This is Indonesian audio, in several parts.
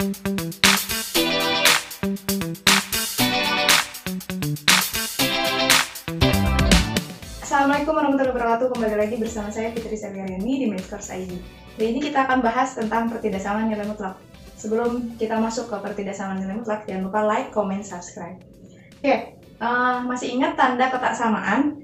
Assalamualaikum warahmatullahi wabarakatuh. Kembali lagi bersama saya Fitri Seliariani di Mathscourse ID. Hari ini kita akan bahas tentang pertidaksamaan nilai mutlak. Sebelum kita masuk ke pertidaksamaan nilai mutlak, jangan lupa like, comment, subscribe. Oke, masih ingat tanda ketaksamaan?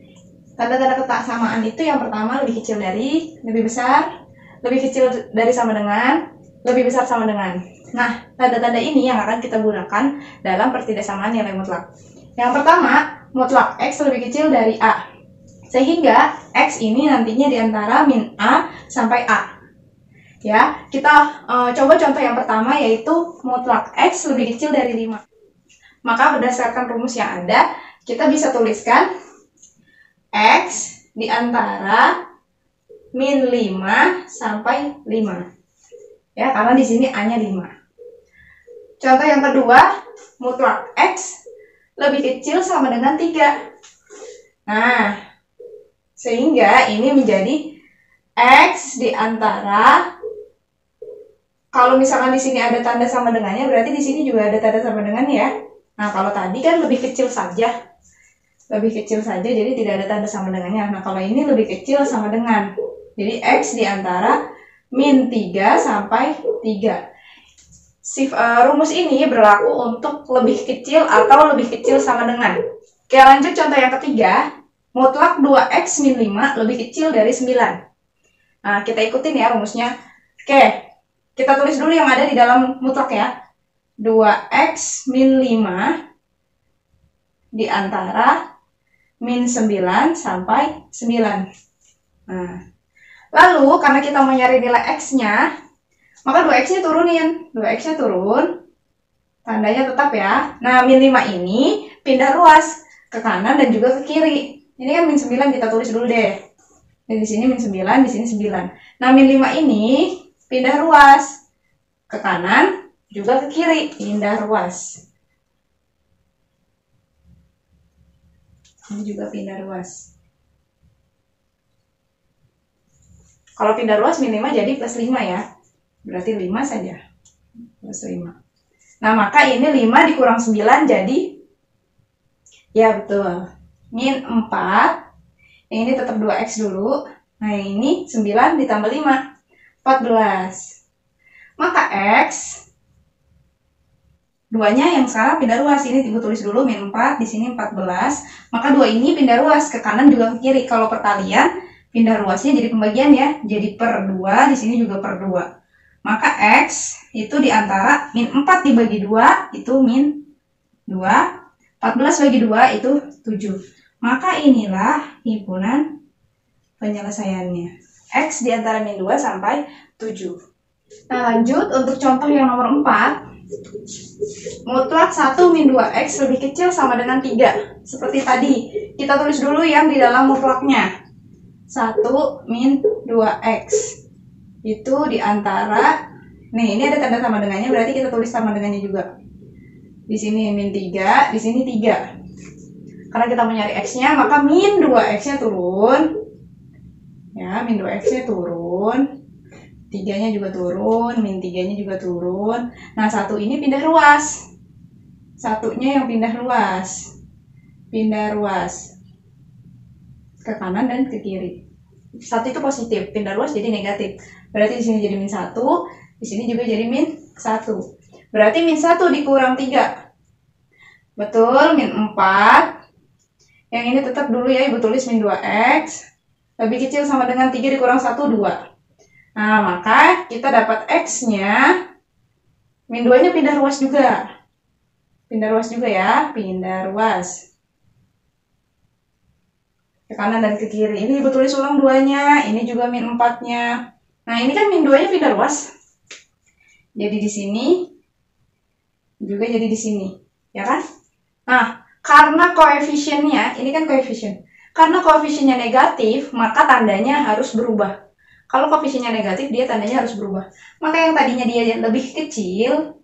Tanda-tanda ketaksamaan itu yang pertama lebih kecil dari, lebih besar, lebih kecil dari sama dengan, lebih besar sama dengan. Nah, tanda-tanda ini yang akan kita gunakan dalam pertidaksamaan nilai mutlak. Yang pertama, mutlak X lebih kecil dari A. Sehingga X ini nantinya diantara min A sampai A. Ya, kita coba contoh yang pertama yaitu mutlak X lebih kecil dari 5. Maka berdasarkan rumus yang ada, kita bisa tuliskan X diantara min 5 sampai 5. Ya, karena di sini A-nya 5. Contoh yang kedua, mutlak X lebih kecil sama dengan 3. Nah, sehingga ini menjadi X diantara, kalau misalkan di sini ada tanda sama dengannya, berarti di sini juga ada tanda sama dengannya ya. Nah, kalau tadi kan lebih kecil saja, jadi tidak ada tanda sama dengannya. Nah, kalau ini lebih kecil sama dengan, jadi X diantara min 3 sampai 3. Rumus ini berlaku untuk lebih kecil atau lebih kecil sama dengan. Oke, lanjut contoh yang ketiga. Mutlak 2X min 5 lebih kecil dari 9. Nah, kita ikutin ya rumusnya. Oke, kita tulis dulu yang ada di dalam mutlak ya. 2X min 5 di antara min 9 sampai 9. Nah, lalu karena kita mau nyari nilai X-nya, maka 2X-nya turunin. 2X-nya turun, tandanya tetap ya. Nah, min 5 ini pindah ruas ke kanan dan juga ke kiri. Ini kan min 9 kita tulis dulu deh. Di sini min 9, di sini 9. Nah, min 5 ini pindah ruas ke kanan juga ke kiri, pindah ruas. Ini juga pindah ruas. Kalau pindah ruas min 5 jadi plus 5 ya. Berarti 5 saja. Plus 5. Nah, maka ini 5 dikurang 9 jadi, ya betul, min 4, yang ini tetap 2X dulu. Nah, yang ini 9 ditambah 5, 14. Maka X, 2-nya yang sekarang pindah ruas. Ini ibu tulis dulu min 4, di sini 14. Maka 2 ini pindah ruas ke kanan juga ke kiri. Kalau perkalian, pindah ruasnya jadi pembagian ya. Jadi per 2, di sini juga per 2. Maka X itu diantara min 4 dibagi 2, itu min 2. 14 bagi 2 itu 7. Maka inilah himpunan penyelesaiannya. X diantara min 2 sampai 7. Nah, lanjut untuk contoh yang nomor 4. Mutlak 1 min 2X lebih kecil sama dengan 3. Seperti tadi, kita tulis dulu yang di dalam mutlaknya. 1 min 2X. Itu diantara, nih ini ada tanda sama dengannya, berarti kita tulis sama dengannya juga. Di sini min 3, di sini 3. Karena kita mau nyari X-nya, maka min 2X-nya turun. Ya, min 2X-nya turun. 3-nya juga turun, min 3-nya juga turun. Nah, 1 ini pindah ruas. 1-nya yang pindah ruas. Pindah ruas ke kanan dan ke kiri. 1 itu positif, pindah ruas jadi negatif. Berarti di sini jadi min 1, di sini juga jadi min 1. Berarti min 1 dikurang 3. Betul, min 4. Yang ini tetap dulu ya, ibu tulis min 2X. Lebih kecil sama dengan 3 dikurang 1, 2. Nah, maka kita dapat X-nya, min 2-nya pindah ruas juga. Pindah ruas juga ya, pindah ruas ke kanan dan ke kiri. Ini ibu tulis ulang 2-nya, ini juga min 4-nya. Nah, ini kan min 2-nya pindah ruas. Jadi di sini, juga jadi di sini. Ya kan? Nah, karena koefisiennya, ini kan koefisien. Karena koefisiennya negatif, maka tandanya harus berubah. Kalau koefisiennya negatif, dia tandanya harus berubah. Maka yang tadinya dia lebih kecil,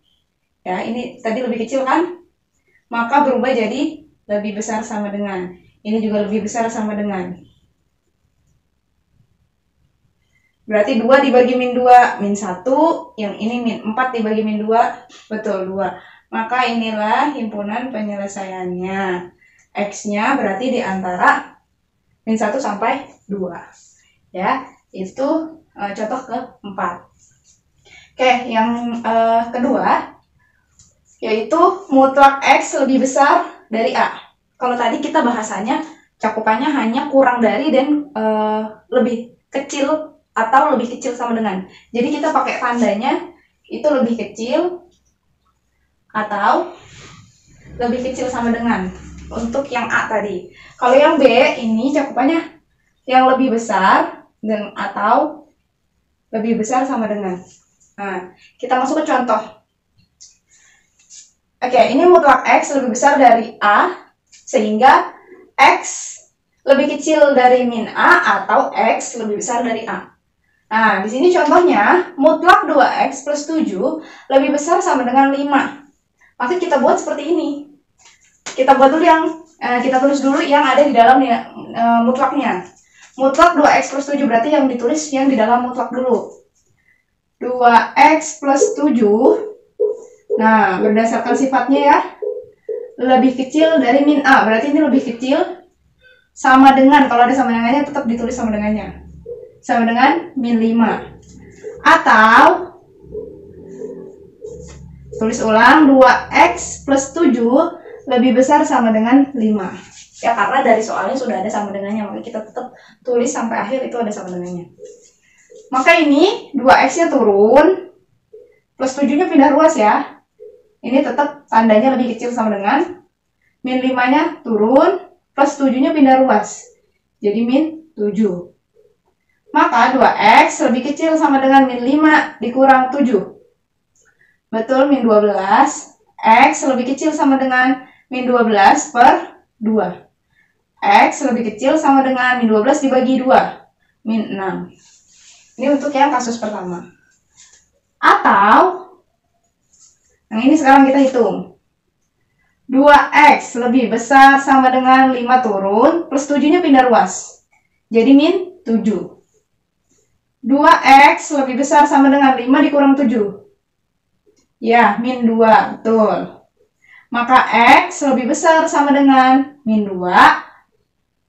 ya ini tadi lebih kecil kan? Maka berubah jadi lebih besar sama dengan. Ini juga lebih besar sama dengan. Berarti 2 dibagi min 2, min 1. Yang ini min 4 dibagi min 2, betul 2. Maka inilah himpunan penyelesaiannya. X-nya berarti di antara min 1 sampai 2. Ya, itu contoh keempat. Oke, yang kedua, yaitu mutlak X lebih besar dari A. Kalau tadi kita bahasanya cakupannya hanya kurang dari dan lebih kecil atau lebih kecil sama dengan. Jadi kita pakai tandanya itu lebih kecil atau lebih kecil sama dengan untuk yang A tadi. Kalau yang B ini cakupannya yang lebih besar dan atau lebih besar sama dengan. Nah, kita masuk ke contoh. Oke, ini mutlak X lebih besar dari A sehingga X lebih kecil dari min A atau X lebih besar dari A. Nah, di sini contohnya, mutlak 2X plus 7 lebih besar sama dengan 5. Maka kita buat seperti ini. Kita buat dulu kita tulis dulu yang ada di dalam mutlaknya. Mutlak 2X plus 7 berarti yang ditulis yang di dalam mutlak dulu. 2X plus 7. Nah, berdasarkan sifatnya ya, lebih kecil dari min A. Berarti ini lebih kecil sama dengan, kalau ada sama dengannya tetap ditulis sama dengannya. Sama dengan min 5. Atau tulis ulang 2X plus 7 lebih besar sama dengan 5. Ya, karena dari soalnya sudah ada sama dengannya, maka kita tetap tulis sampai akhir itu ada sama dengannya. Maka ini 2X-nya turun, plus 7-nya pindah ruas ya. Ini tetap tandanya lebih kecil sama dengan min 5-nya turun, plus 7-nya pindah ruas. Jadi min 7. Maka 2X lebih kecil sama dengan min 5 dikurang 7. Betul, min 12. X lebih kecil sama dengan min 12 per 2. X lebih kecil sama dengan min 12 dibagi 2. Min 6. Ini untuk yang kasus pertama. Atau, yang ini sekarang kita hitung. 2X lebih besar sama dengan 5 turun, plus 7-nya pindah ruas. Jadi min 7. 2X lebih besar sama dengan 5 dikurang 7. Ya, min 2, betul. Maka X lebih besar sama dengan min 2.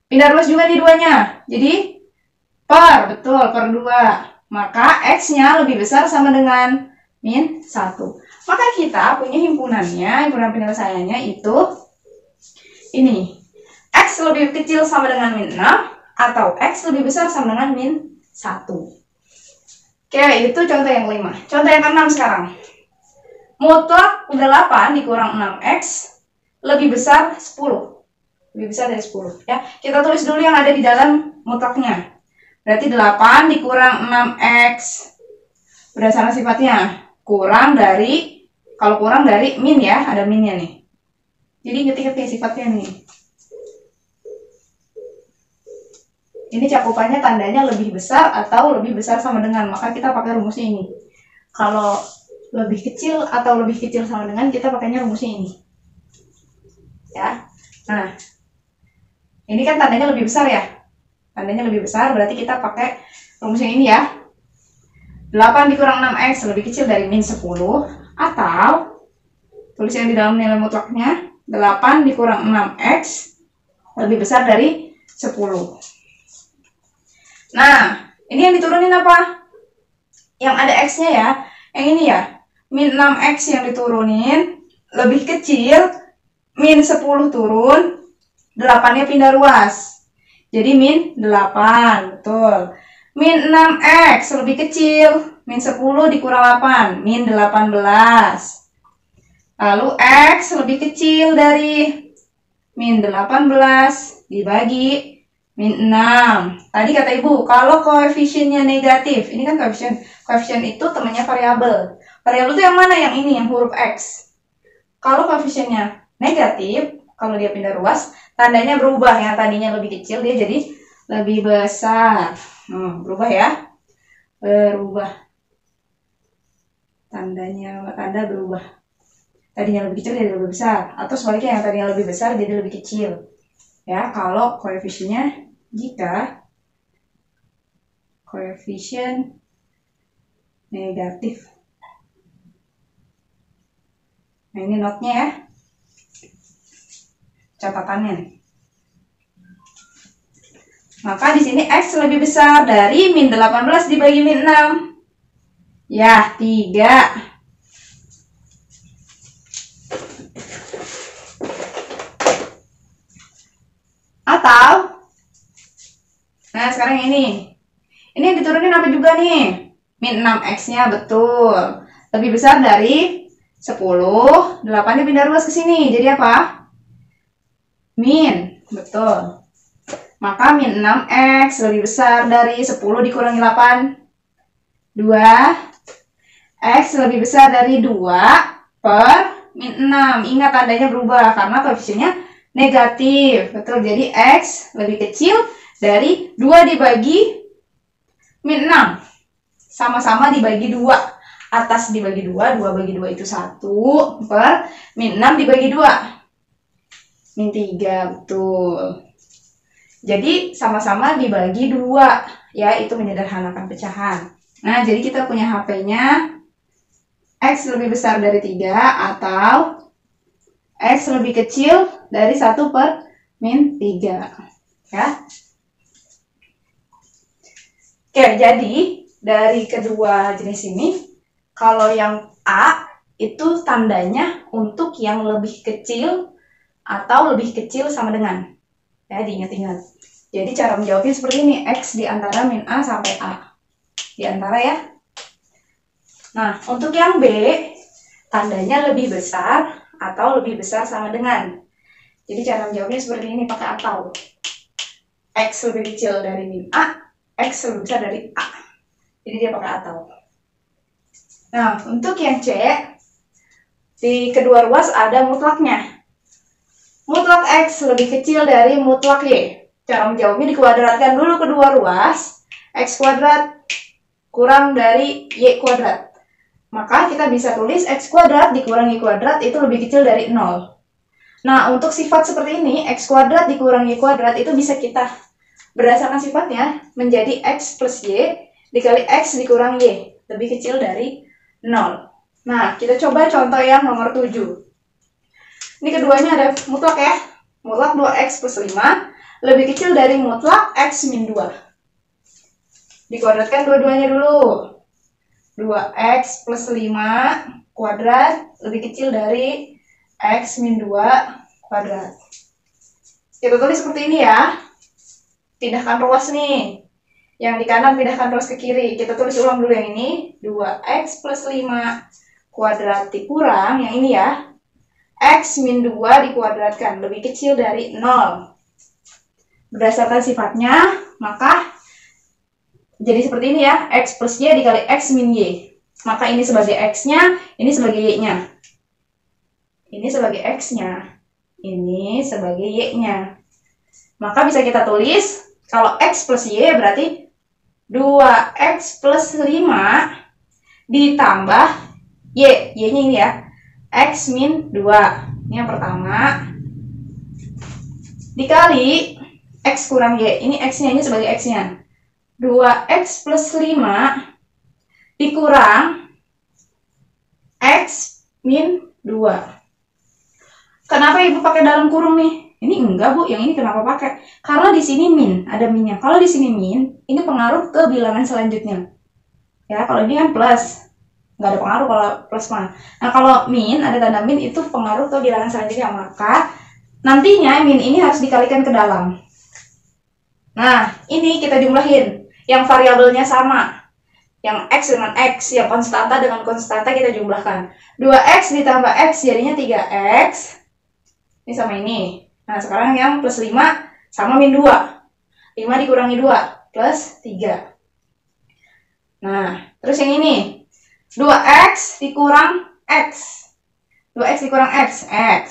Pindah ruas juga di 2-nya. Jadi, betul, per 2. Maka X-nya lebih besar sama dengan min 1. Maka kita punya himpunannya, himpunan penyelesaiannya itu ini. X lebih kecil sama dengan min 6 atau X lebih besar sama dengan min 1. Oke, itu contoh yang kelima. Contoh yang keenam sekarang. Mutlak 8 dikurang 6X lebih besar 10. Lebih besar dari 10. Ya, kita tulis dulu yang ada di dalam mutlaknya. Berarti 8 dikurang 6X. Berdasarkan sifatnya. Kurang dari, kalau kurang dari min ya, ada minnya nih. Jadi ingat-ingat nih sifatnya nih. Ini cakupannya tandanya lebih besar atau lebih besar sama dengan, maka kita pakai rumusnya ini. Kalau lebih kecil atau lebih kecil sama dengan, kita pakainya rumusnya ini. Ya. Nah, ini kan tandanya lebih besar ya. Tandanya lebih besar, berarti kita pakai rumusnya ini ya. 8 dikurang 6X lebih kecil dari min 10. Atau, tulis yang di dalam nilai mutlaknya, 8 dikurang 6X lebih besar dari 10. Nah, ini yang diturunin apa? Yang ada X-nya ya. Yang ini ya. Min 6X yang diturunin lebih kecil. Min 10 turun. 8-nya pindah ruas. Jadi min 8. Betul. Min 6X lebih kecil. Min 10 dikurang 8. Min 18. Lalu X lebih kecil dari min 18 dibagi min 6. Tadi kata ibu, kalau koefisiennya negatif, ini kan koefisien. Koefisien itu temannya variabel. Variabel itu yang mana? Yang ini, yang huruf X. Kalau koefisiennya negatif, kalau dia pindah ruas, tandanya berubah. Yang tadinya lebih kecil, dia jadi lebih besar. Berubah ya. Berubah. Tanda berubah. Tadinya lebih kecil, jadi lebih besar. Atau sebaliknya, yang tadinya lebih besar, jadi lebih kecil. Ya, kalau koefisiennya jika koefisien negatif. Nah, ini notnya ya, catatannya. Maka di sini X lebih besar dari min 18 dibagi min 6. Ya, 3. Atau, nah sekarang ini. Ini yang diturunin apa juga nih? Min 6X-nya, betul. Lebih besar dari 10. 8-nya pindah ruas ke sini. Jadi apa? Min, betul. Maka min 6X lebih besar dari 10 dikurangi 8. 2. X lebih besar dari 2 per min 6. Ingat tandanya berubah karena koefisiennya negatif. Betul, jadi X lebih kecil dari 2 dibagi min 6. Sama-sama dibagi 2. Atas dibagi 2, 2 bagi 2 itu 1 per min 6 dibagi 2. Min 3, betul. Jadi sama-sama dibagi 2, ya itu menyederhanakan pecahan. Nah, jadi kita punya HP-nya X lebih besar dari 3 atau X lebih kecil dari 1 per min 3. Ya. Oke, jadi dari kedua jenis ini, kalau yang A itu tandanya untuk yang lebih kecil atau lebih kecil sama dengan. Ya, diingat-ingat. Jadi cara menjawabnya seperti ini, X di antara min A sampai A. Di antara ya. Nah, untuk yang B, tandanya lebih besar atau lebih besar sama dengan. Jadi cara menjawabnya seperti ini, pakai atau. X lebih kecil dari min A, X lebih besar dari A. Jadi dia pakai atau. Nah, untuk yang C, di kedua ruas ada mutlaknya. Mutlak X lebih kecil dari mutlak Y. Cara menjawabnya dikuadratkan dulu kedua ruas. X kuadrat kurang dari Y kuadrat. Maka kita bisa tulis X kuadrat dikurangi Y kuadrat itu lebih kecil dari 0. Nah, untuk sifat seperti ini, X kuadrat dikurangi Y kuadrat itu bisa kita berdasarkan sifatnya menjadi X plus Y dikali X dikurangi Y. Lebih kecil dari 0. Nah, kita coba contoh yang nomor 7. Ini keduanya ada mutlak ya. Mutlak 2X plus 5 lebih kecil dari mutlak X min 2. Dikuadratkan dua-duanya dulu. 2X plus 5 kuadrat lebih kecil dari X min 2 kuadrat. Kita tulis seperti ini ya. Pindahkan ruas nih. Yang di kanan pindahkan ruas ke kiri. Kita tulis ulang dulu yang ini. 2X plus 5 kuadrat dikurang yang ini ya. X min 2 dikuadratkan lebih kecil dari 0. Berdasarkan sifatnya, maka jadi seperti ini ya. X plus Y dikali X min Y. Maka ini sebagai X-nya, ini sebagai Y-nya. Ini sebagai X-nya. Ini sebagai Y-nya. Maka bisa kita tulis, kalau X plus Y berarti 2X plus 5 ditambah Y. Y-nya ini ya. X min 2. Ini yang pertama. Dikali X kurang Y. Ini X-nya, ini sebagai X-nya. 2X plus 5 dikurang X min 2. Kenapa Ibu pakai dalam kurung nih? Ini enggak, Bu. Yang ini kenapa pakai? Karena di sini min, ada minnya. Kalau di sini min, ini pengaruh ke bilangan selanjutnya. Ya, kalau ini kan plus. Nggak ada pengaruh kalau plus mah. Nah, kalau min, ada tanda min, itu pengaruh ke bilangan selanjutnya. Maka, nantinya min ini harus dikalikan ke dalam. Nah, ini kita jumlahin. Yang variabelnya sama. Yang X dengan X, yang konstanta dengan konstanta kita jumlahkan. 2X ditambah X jadinya 3X. Ini sama ini. Nah, sekarang yang plus 5 sama min 2. 5 dikurangi 2, plus 3. Nah, terus yang ini. 2X dikurang X. 2X dikurang X. X.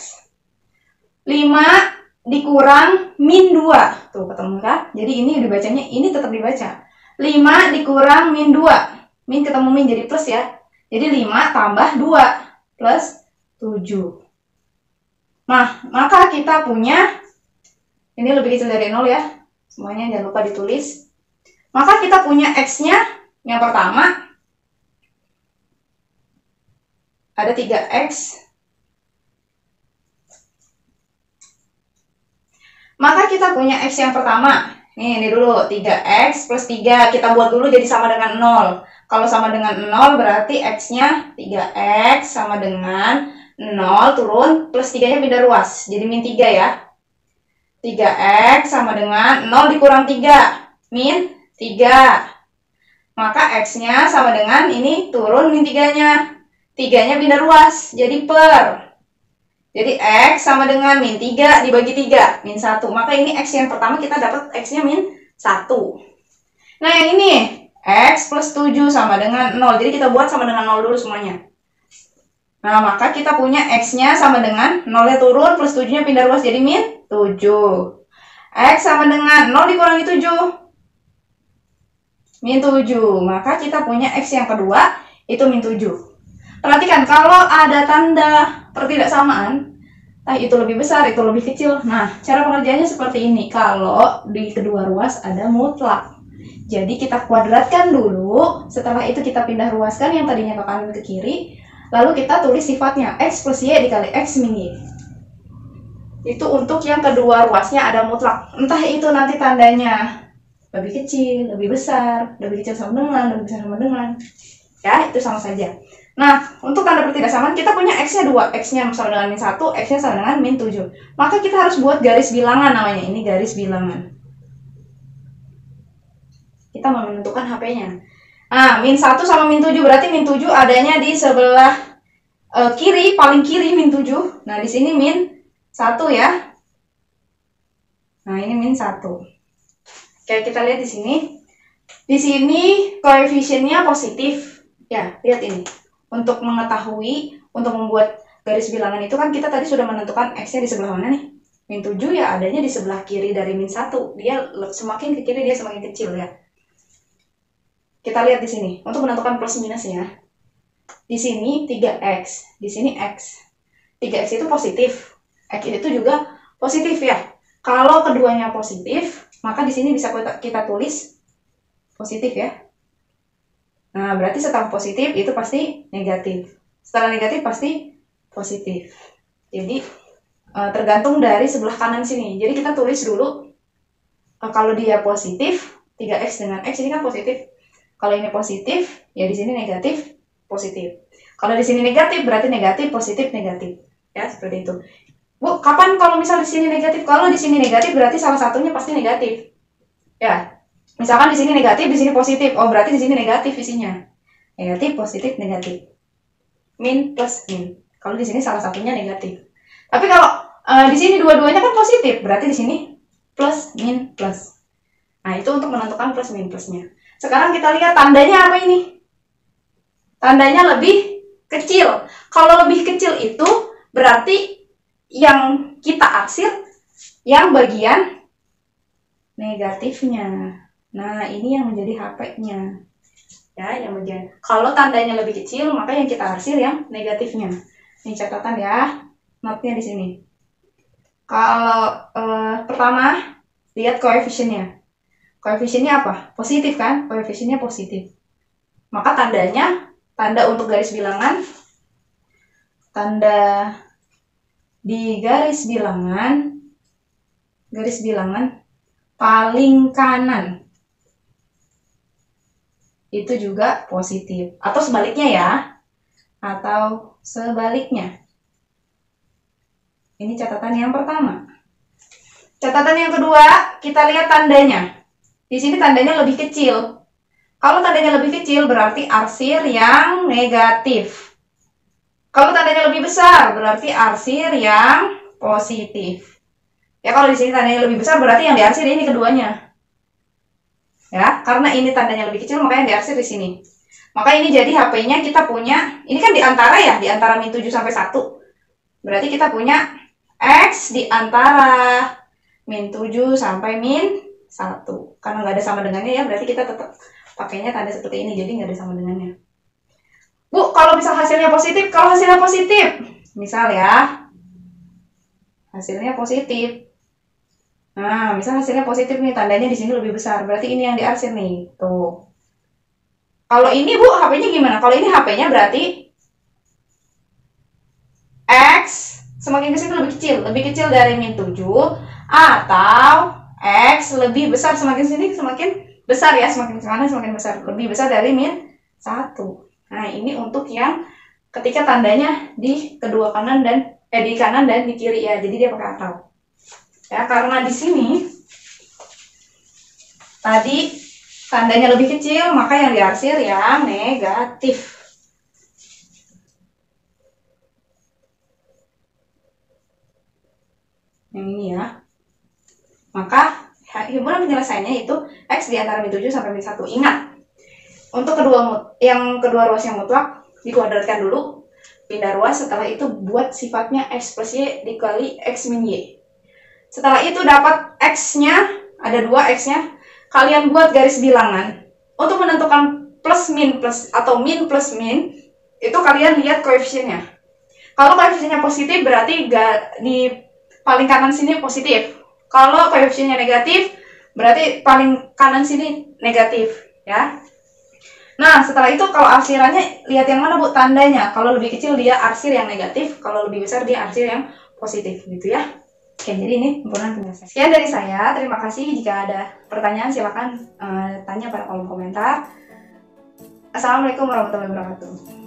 5 dikurang min 2. Tuh, ketemu kan? Jadi ini dibacanya, ini tetap dibaca. 5 dikurang min 2. Min ketemu min jadi plus ya. Jadi 5 tambah 2. Plus 7. Nah, maka kita punya, ini lebih kecil dari 0 ya. Semuanya jangan lupa ditulis. Maka kita punya X-nya yang pertama ada 3X. Maka kita punya X yang pertama. Nih, ini dulu 3X plus 3. Kita buat dulu jadi sama dengan 0. Kalau sama dengan 0 berarti X-nya 3X sama dengan 0 turun plus 3-nya pindah ruas. Jadi min 3 ya. 3X sama dengan 0 dikurang 3. Min 3. Maka X-nya sama dengan ini turun min 3-nya. 3-nya pindah ruas. Jadi per. Jadi X sama dengan min 3 dibagi 3. Min 1. Maka ini X yang pertama kita dapat X-nya min 1. Nah yang ini. X plus 7 sama dengan 0. Jadi kita buat sama dengan 0 dulu semuanya. Nah, maka kita punya X-nya sama dengan 0-nya turun plus 7-nya pindah ruas jadi min 7. X sama dengan 0 dikurangi 7. Min 7. Maka kita punya X yang kedua itu min 7. Perhatikan kalau ada tanda pertidaksamaan, entah itu lebih besar, itu lebih kecil. Nah, cara pengerjaannya seperti ini. Kalau di kedua ruas ada mutlak. Jadi kita kuadratkan dulu, setelah itu kita pindah ruaskan yang tadinya ke kanan ke kiri, lalu kita tulis sifatnya X plus Y dikali X min Y. Itu untuk yang kedua ruasnya ada mutlak. Entah itu nanti tandanya lebih kecil, lebih besar, lebih kecil sama dengan, lebih besar sama dengan. Ya, itu sama saja. Nah, untuk tanda pertidaksamaan kita punya X-nya 2. X-nya sama dengan min 1, X-nya sama dengan min 7. Maka kita harus buat garis bilangan namanya. Ini garis bilangan. Kita mau menentukan HP-nya. Nah, min 1 sama min 7 berarti min 7 adanya di sebelah kiri, paling kiri min 7. Nah, di sini min 1 ya. Nah, ini min 1. Oke, kita lihat di sini. Di sini koefisiennya positif. Ya, lihat ini. Untuk mengetahui, untuk membuat garis bilangan itu kan kita tadi sudah menentukan X-nya di sebelah mana nih? Min 7 ya adanya di sebelah kiri dari min 1. Dia semakin ke kiri dia semakin kecil ya. Kita lihat di sini untuk menentukan plus minusnya. Di sini 3X, di sini X. 3X itu positif. X itu juga positif ya. Kalau keduanya positif, maka di sini bisa kita tulis positif ya. Nah, berarti setelah positif itu pasti negatif. Setelah negatif pasti positif. Jadi tergantung dari sebelah kanan sini. Jadi kita tulis dulu kalau dia positif, 3X dengan X ini kan positif. Kalau ini positif, ya di sini negatif, positif. Kalau di sini negatif, berarti negatif, positif, negatif. Ya, seperti itu. Bu, kapan kalau misal di sini negatif? Kalau di sini negatif, berarti salah satunya pasti negatif. Ya, misalkan di sini negatif, di sini positif. Oh, berarti di sini negatif isinya. Negatif, positif, negatif. Min plus min. Kalau di sini salah satunya negatif. Tapi kalau di sini dua-duanya kan positif, berarti di sini plus, min, plus. Nah, itu untuk menentukan plus, min, plusnya. Sekarang kita lihat tandanya apa ini? Tandanya lebih kecil. Kalau lebih kecil itu berarti yang kita arsir yang bagian negatifnya. Nah, ini yang menjadi HP-nya. Ya, yang bagian. Kalau tandanya lebih kecil, maka yang kita arsir yang negatifnya. Ini catatan ya. Note-nya di sini. Kalau pertama, lihat koefisiennya. Koefisiennya apa? Positif kan? Koefisiennya positif. Maka tandanya, tanda untuk garis bilangan, tanda di garis bilangan paling kanan itu juga positif. Atau sebaliknya ya. Atau sebaliknya. Ini catatan yang pertama. Catatan yang kedua, kita lihat tandanya. Di sini tandanya lebih kecil. Kalau tandanya lebih kecil berarti arsir yang negatif. Kalau tandanya lebih besar berarti arsir yang positif. Ya, kalau di sini tandanya lebih besar berarti yang diarsir ini keduanya. Ya, karena ini tandanya lebih kecil maka yang diarsir di sini. Maka ini jadi HP-nya kita punya, ini kan di antara ya, di antara min 7 sampai 1. Berarti kita punya X di antara min 7 sampai min 1. Karena nggak ada sama dengannya ya, berarti kita tetap pakainya tanda seperti ini, jadi nggak ada sama dengannya. Bu, kalau misal hasilnya positif, misal ya, hasilnya positif. Nah, misalnya hasilnya positif nih, tandanya di sini lebih besar. Berarti ini yang diarsir nih. Tuh. Kalau ini Bu, HP-nya gimana? Kalau ini HP-nya berarti X semakin ke sini lebih kecil dari min 7, atau X lebih besar, semakin sini semakin besar ya, semakin ke kanan semakin besar, lebih besar dari min 1. Nah, ini untuk yang ketika tandanya di kedua kanan dan di kanan dan di kiri ya, jadi dia pakai atau. Ya, karena di sini tadi tandanya lebih kecil, maka yang diarsir yang negatif. Yang ini ya. Maka himpunan penyelesaiannya itu X di antara min 7 sampai min 1. Ingat, untuk yang kedua ruas yang mutlak dikuadratkan dulu, pindah ruas, setelah itu buat sifatnya X plus Y dikali X min Y. Setelah itu dapat X-nya, ada 2 X-nya, kalian buat garis bilangan. Untuk menentukan plus min plus atau min plus min, itu kalian lihat koefisiennya. Kalau koefisiennya positif berarti di paling kanan sini positif. Kalau koefisiennya negatif berarti paling kanan sini negatif ya. Nah, setelah itu kalau arsirannya lihat yang mana Bu tandanya. Kalau lebih kecil dia arsir yang negatif, kalau lebih besar dia arsir yang positif gitu ya. Oke, jadi ini himpunan penyelesaian. Sekian dari saya. Terima kasih. Jika ada pertanyaan silakan tanya pada kolom komentar. Assalamualaikum warahmatullahi wabarakatuh.